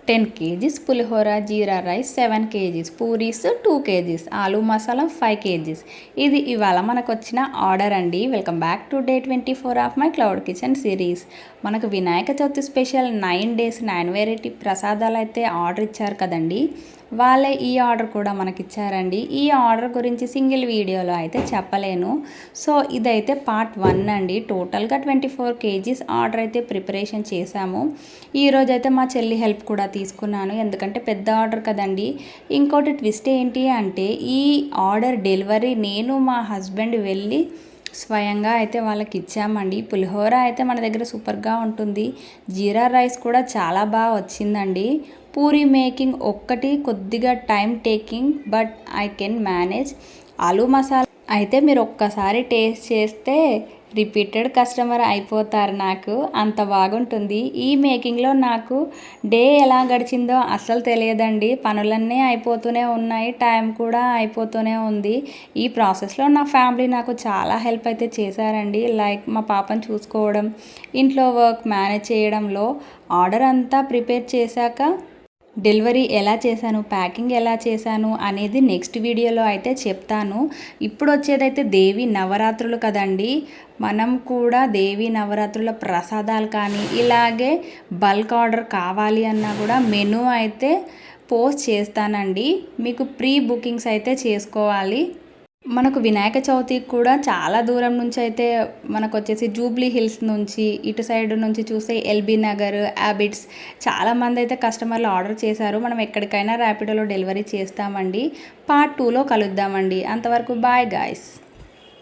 10 kgs పులిహోర, జీరా rice 7 kgs, puris 2 kgs, ఆలు masala 5 kgs. ఇది ఇవాళ మనకు వచ్చిన ఆర్డర్ అండి. Welcome back to day 24 of my cloud kitchen series. మనకు Vinayaka Chavithi special 9 days 9 variety ప్రసాదాలు అయితే ఆర్డర్ ఇచ్చారు కదండి. వాళ్ళే ఈ ఆర్డర్ కూడా మనకి ఇచ్చారండి. ఈ ఆర్డర్ గురించి సింగిల్ వీడియోలో అయితే చెప్పలేను. సో ఇదైతే పార్ట్ 1 అండి. టోటల్గా 24 kgs ఆర్డర్ అయితే ప్రిపరేషన్ చేశాము. ఈరోజు అయితే మా చెల్లి హెల్ప్ కూడా తీసుకున్నాను, ఎందుకంటే పెద్ద ఆర్డర్ కదండి. ఇంకోటి ట్విస్ట్ ఏంటి అంటే, ఈ ఆర్డర్ డెలివరీ నేను మా హస్బెండ్ వెళ్ళి స్వయంగా అయితే వాళ్ళకి ఇచ్చామండి. పులిహోర అయితే మన దగ్గర సూపర్గా ఉంటుంది. జీరా రైస్ కూడా చాలా బాగా వచ్చిందండి. పూరి మేకింగ్ ఒక్కటి కొద్దిగా time taking, but I can manage. ఆలు మసాలా అయితే మీరు ఒక్కసారి టేస్ట్ చేస్తే రిపీటెడ్ కస్టమర్ అయిపోతారు. నాకు అంత బాగుంటుంది. ఈ మేకింగ్లో నాకు డే ఎలా గడిచిందో అస్సలు తెలియదండి. పనులన్నీ అయిపోతూనే ఉన్నాయి, టైం కూడా అయిపోతూనే ఉంది. ఈ ప్రాసెస్లో నా ఫ్యామిలీ నాకు చాలా హెల్ప్ అయితే చేశారండి. లైక్ మా పాపను చూసుకోవడం, ఇంట్లో వర్క్ మేనేజ్ చేయడంలో. ఆర్డర్ అంతా ప్రిపేర్ చేశాక డెలివరీ ఎలా చేశాను, ప్యాకింగ్ ఎలా చేశాను అనేది నెక్స్ట్ వీడియోలో అయితే చెప్తాను. ఇప్పుడు వచ్చేదైతే దేవి నవరాత్రులు కదండి. మనం కూడా దేవి నవరాత్రుల ప్రసాదాలు కానీ ఇలాగే బల్క్ ఆర్డర్ కావాలి అన్నా కూడా మెనూ అయితే పోస్ట్ చేస్తానండి. మీకు ప్రీ బుకింగ్స్ అయితే చేసుకోవాలి. మనకు వినాయక చవితికి కూడా చాలా దూరం నుంచి అయితే మనకు వచ్చేసి జూబ్లీ హిల్స్ నుంచి ఇటు సైడ్ నుంచి చూస్తే ఎల్బీ నగర్, హ్యాబిట్స్ చాలామంది అయితే కస్టమర్లు ఆర్డర్ చేశారు. మనం ఎక్కడికైనా ర్యాపిడోలో డెలివరీ చేస్తామండి. పార్ట్ 2లో కలుద్దామండి. అంతవరకు బాయ్ గాయ్స్.